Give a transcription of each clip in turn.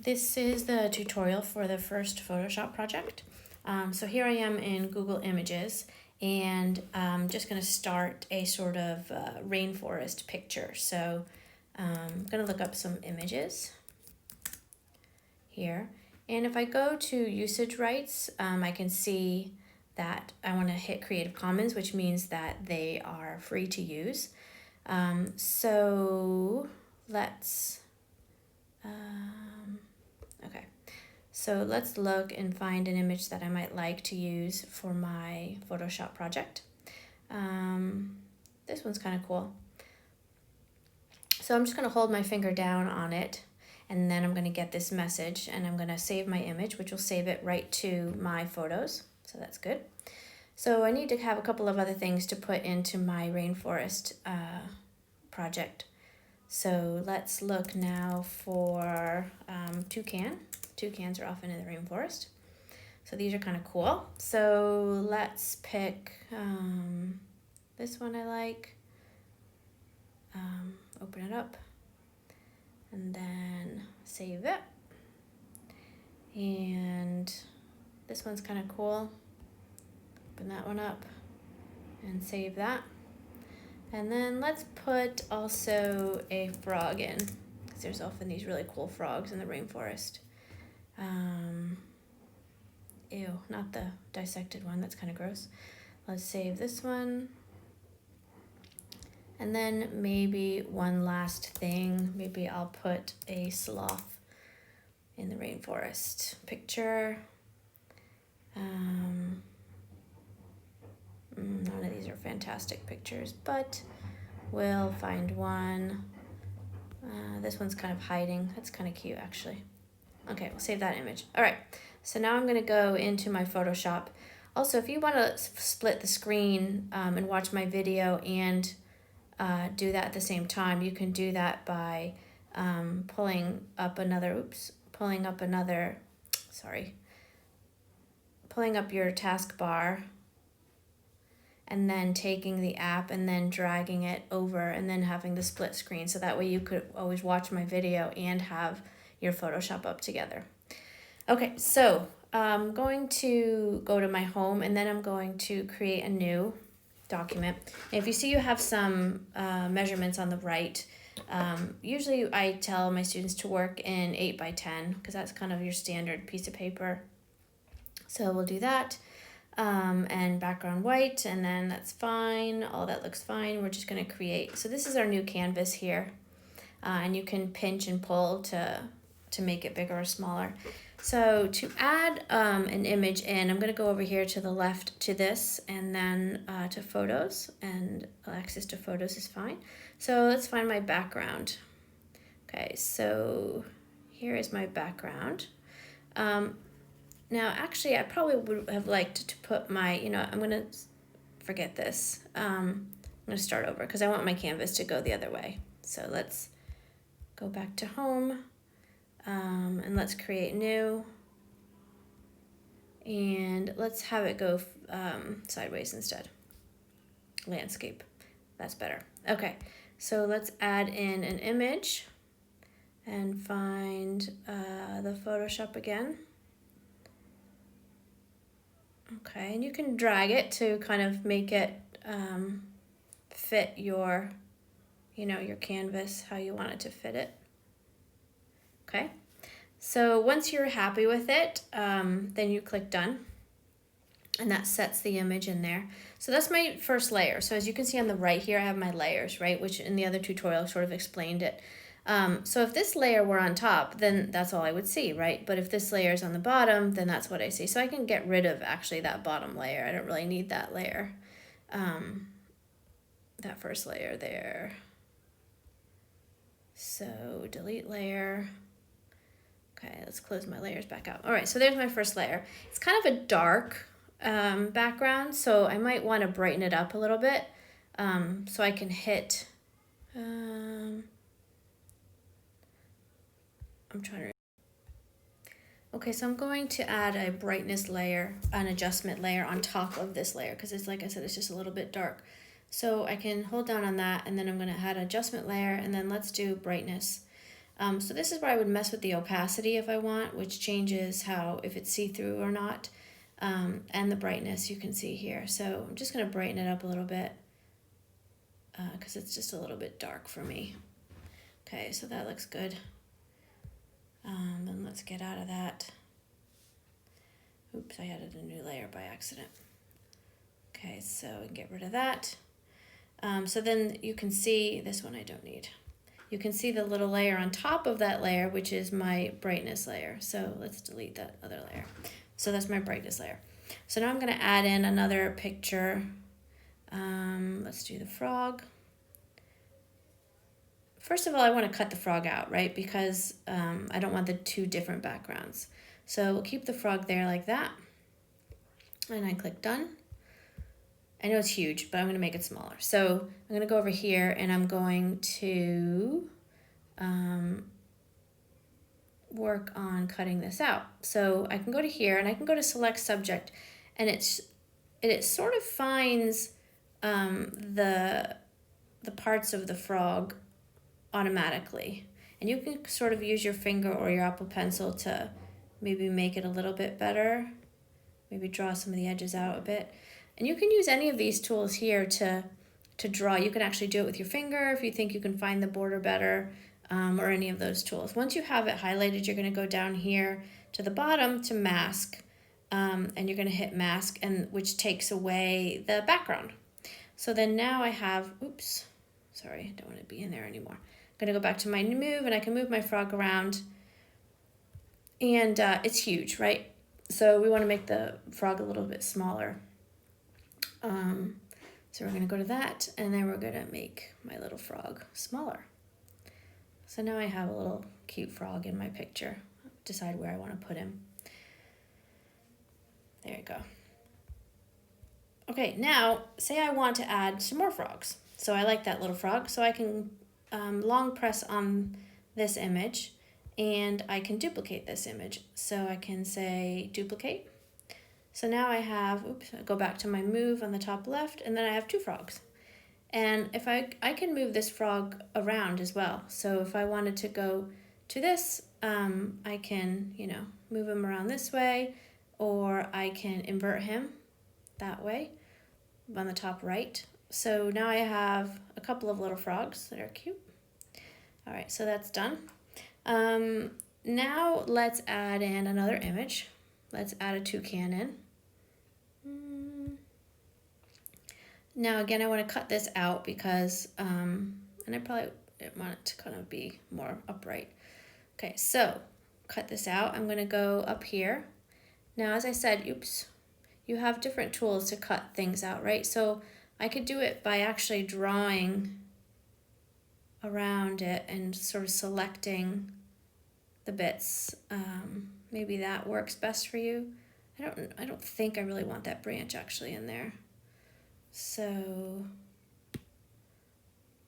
This is the tutorial for the first Photoshop project. So here I am in Google Images, and I'm just going to start a sort of rainforest picture. So I'm going to look up some images here. And if I go to usage rights, I can see that I want to hit Creative Commons, which means that they are free to use. So let's... Okay, so let's look and find an image that I might like to use for my Photoshop project. This one's kind of cool. So I'm just going to hold my finger down on it, and then I'm going to get this message, and I'm going to save my image, which will save it right to my photos. So that's good. So I need to have a couple of other things to put into my rainforest project. So let's look now for toucan. Toucans are often in the rainforest. So these are kind of cool. So let's pick this one I like. Open it up and then save it. And this one's kind of cool. Open that one up and save that. And then let's put also a frog in, because there's often these really cool frogs in the rainforest. Ew, not the dissected one, that's kind of gross. Let's save this one. And then maybe one last thing, maybe I'll put a sloth in the rainforest picture. None of these are fantastic pictures, but we'll find one. This one's kind of hiding. That's kind of cute, actually. Okay, we'll save that image. All right, so now I'm going to go into my Photoshop. Also, if you want to split the screen and watch my video and do that at the same time, you can do that by pulling up your taskbar, and then taking the app and then dragging it over and then having the split screen. So that way you could always watch my video and have your Photoshop up together. Okay, so I'm going to go to my home, and then I'm going to create a new document. And if you see you have some measurements on the right, usually I tell my students to work in 8x10, because that's kind of your standard piece of paper. So we'll do that. And background white, and then that's fine. All that looks fine. We're just going to create. So this is our new canvas here, and you can pinch and pull to make it bigger or smaller. So to add an image in, I'm going to go over here to the left to this, and then to photos, and access to photos is fine. So let's find my background. Okay, so here is my background. Now, actually, I probably would have liked to put my, I'm going to forget this. I'm going to start over because I want my canvas to go the other way. So let's go back to home, and let's create new. And let's have it go sideways instead. Landscape. That's better. Okay, so let's add in an image and find the Photoshop again. Okay, and you can drag it to kind of make it fit your, your canvas, how you want it to fit it. Okay, so once you're happy with it, then you click done, and that sets the image in there. So that's my first layer. So as you can see on the right here, I have my layers, right, which in the other tutorial sort of explained it. So if this layer were on top, then that's all I would see, right? But if this layer is on the bottom, then that's what I see. So I can get rid of actually that bottom layer. I don't really need that layer, that first layer there. So delete layer. Okay, let's close my layers back out. All right, so there's my first layer. It's kind of a dark background, so I might want to brighten it up a little bit, so I can hit... Okay, so I'm going to add a brightness layer, an adjustment layer on top of this layer, because it's, like I said, it's just a little bit dark. So I can hold down on that, and then I'm going to add adjustment layer, and then let's do brightness. So this is where I would mess with the opacity if I want, which changes how, if it's see-through or not, and the brightness you can see here. So I'm just going to brighten it up a little bit because it's just a little bit dark for me. Okay, so that looks good. Then let's get out of that. Oops, I added a new layer by accident. Okay, so we can get rid of that. So then you can see, this one I don't need. You can see the little layer on top of that layer, which is my brightness layer. So let's delete that other layer. So that's my brightness layer. So now I'm going to add in another picture. Let's do the frog. First of all, I want to cut the frog out, right? Because I don't want the two different backgrounds. So we'll keep the frog there like that. And I click done. I know it's huge, but I'm going to make it smaller. So I'm going to go over here and I'm going to work on cutting this out. So I can go to here and I can go to select subject, and it sort of finds the parts of the frog automatically. And you can sort of use your finger or your Apple Pencil to maybe make it a little bit better. Maybe draw some of the edges out a bit. And you can use any of these tools here to draw. You can actually do it with your finger if you think you can find the border better, or any of those tools. Once you have it highlighted, you're going to go down here to the bottom to mask, and you're going to hit mask, which takes away the background. So then now I have, oops, sorry, I don't want to be in there anymore. I'm going to go back to my move, and I can move my frog around. And it's huge, right? So we want to make the frog a little bit smaller. So we're going to go to that, and then we're going to make my little frog smaller. So now I have a little cute frog in my picture. Decide where I want to put him. There you go. Okay, now say I want to add some more frogs. So I like that little frog, so I can long press on this image, and I can duplicate this image. So I can say duplicate. So now I have, oops, I go back to my move on the top left, and then I have two frogs. And if I can move this frog around as well. So if I wanted to go to this, I can, move him around this way, or I can invert him that way on the top right. So now I have a couple of little frogs that are cute. All right, so that's done. Now let's add in another image. Let's add a toucan in. Now again, I want to cut this out because, and I probably want it to kind of be more upright. Okay, so cut this out. I'm going to go up here. Now, as I said, oops, you have different tools to cut things out, right? So I could do it by actually drawing around it and sort of selecting the bits. Maybe that works best for you. I don't think I really want that branch actually in there. So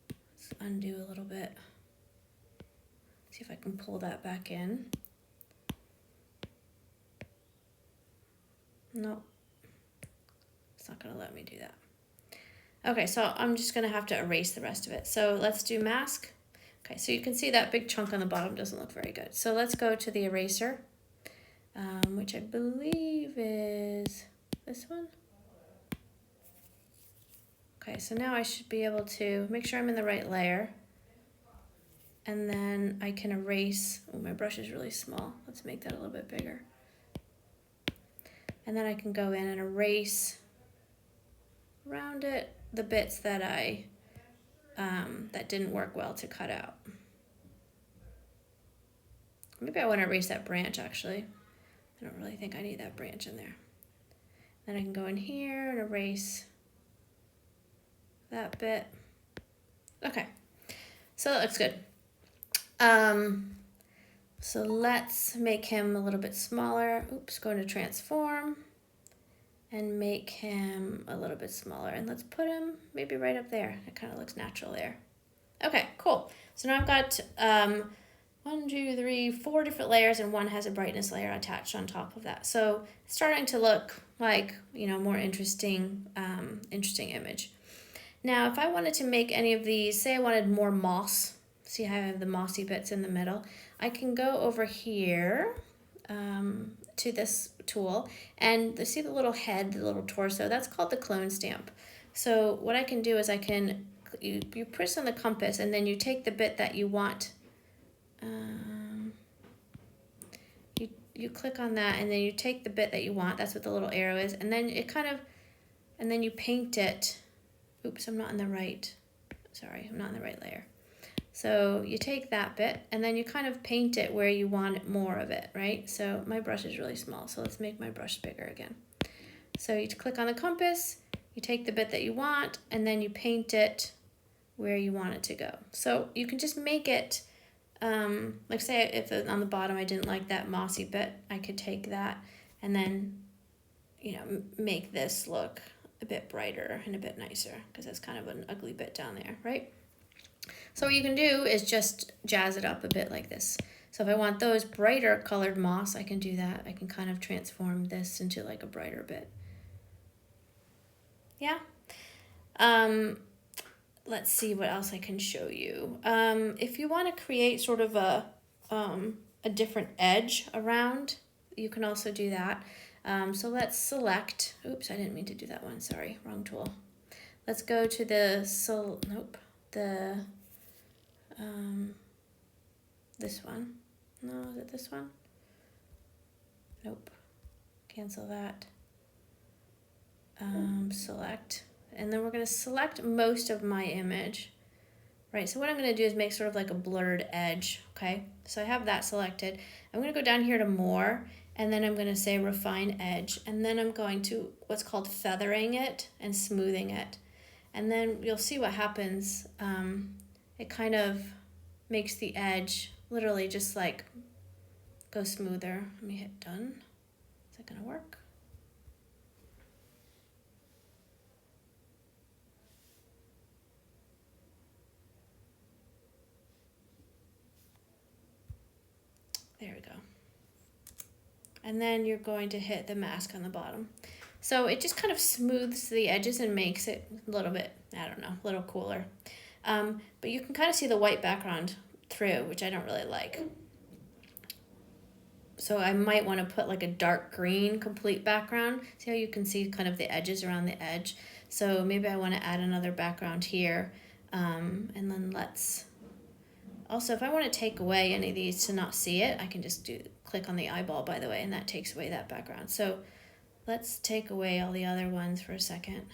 let's undo a little bit. See if I can pull that back in. Nope. It's not going to let me do that. Okay, so I'm just going to have to erase the rest of it. So let's do mask. Okay, so you can see that big chunk on the bottom doesn't look very good. So let's go to the eraser, which I believe is this one. Okay, so now I should be able to make sure I'm in the right layer. And then I can erase, oh, my brush is really small. Let's make that a little bit bigger. And then I can go in and erase around it the bits that that didn't work well to cut out. Maybe I want to erase that branch actually. I don't really think I need that branch in there. Then I can go in here and erase that bit. Okay, so that looks good. So let's make him a little bit smaller. Oops, go into transform and make him a little bit smaller. And let's put him maybe right up there. It kind of looks natural there. Okay, cool. So now I've got 1, 2, 3, 4 different layers, and one has a brightness layer attached on top of that. So it's starting to look like, more interesting image. Now, if I wanted to make any of these, say I wanted more moss, see how I have the mossy bits in the middle? I can go over here to this tool, and see the little head, the little torso, that's called the clone stamp. So what I can do is you press on the compass, and then you take the bit that you want. You click on that, and then you take the bit that you want. That's what the little arrow is, and then and then you paint it. Oops, I'm not in the right. Sorry, I'm not in the right layer. So you take that bit, and then you kind of paint it where you want more of it, right? So my brush is really small, so let's make my brush bigger again. So you click on the compass, you take the bit that you want, and then you paint it where you want it to go. So you can just make it, like say if on the bottom I didn't like that mossy bit, I could take that and then, make this look a bit brighter and a bit nicer, because that's kind of an ugly bit down there, right? So what you can do is just jazz it up a bit like this. So if I want those brighter colored moss, I can do that. I can kind of transform this into like a brighter bit. Yeah. Let's see what else I can show you. If you want to create sort of a different edge around, you can also do that. So let's select, oops, I didn't mean to do that one. Sorry, wrong tool. Let's go to this one. No, is it this one? Nope. Cancel that. Select. And then we're going to select most of my image. Right, so what I'm going to do is make sort of like a blurred edge, okay? So I have that selected. I'm going to go down here to More, and then I'm going to say Refine Edge. And then I'm going to what's called feathering it and smoothing it. And then you'll see what happens. It kind of makes the edge literally just like go smoother. Let me hit done. Is that gonna work? There we go. And then you're going to hit the mask on the bottom. So it just kind of smooths the edges and makes it a little bit, I don't know, a little cooler. But you can kind of see the white background through, which I don't really like. So I might want to put like a dark green complete background. See how you can see kind of the edges around the edge? So maybe I want to add another background here. And then also if I want to take away any of these to not see it, I can just click on the eyeball, by the way, and that takes away that background. So let's take away all the other ones for a second.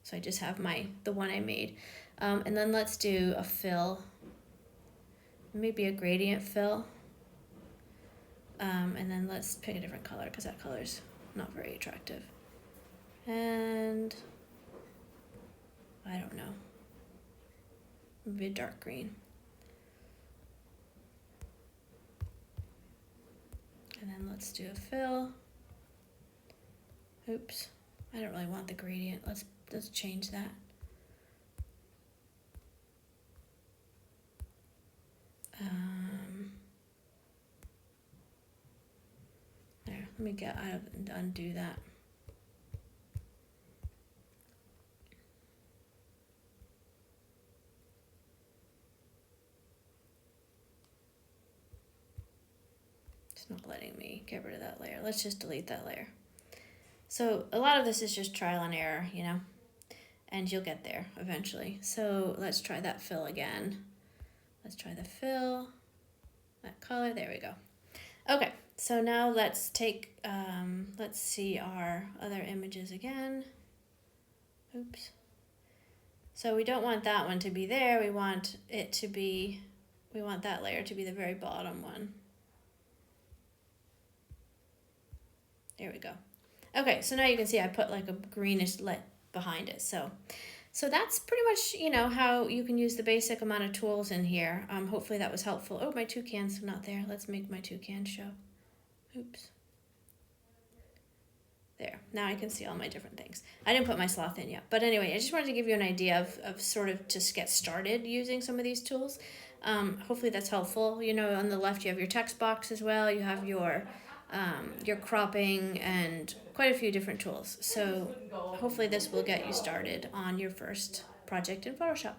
So I just have the one I made. And then let's do a fill, maybe a gradient fill. And then let's pick a different color because that color's not very attractive. And I don't know, maybe a dark green. And then let's do a fill. Oops, I don't really want the gradient. Let's change that. There, let me get out of and undo that. It's not letting me get rid of that layer. Let's just delete that layer. So a lot of this is just trial and error, and you'll get there eventually. So let's try that fill again. Let's try the fill, that color, there we go. Okay, so now let's see our other images again. Oops. So we don't want that one to be there, we want that layer to be the very bottom one. There we go. Okay, so now you can see I put like a greenish lit behind it. So that's pretty much, how you can use the basic amount of tools in here. Hopefully that was helpful. Oh, my toucan's not there. Let's make my toucan show. Oops. There, now I can see all my different things. I didn't put my sloth in yet. But anyway, I just wanted to give you an idea of sort of just get started using some of these tools. Hopefully that's helpful. On the left you have your text box as well. You have your cropping and quite a few different tools. So hopefully this will get you started on your first project in Photoshop.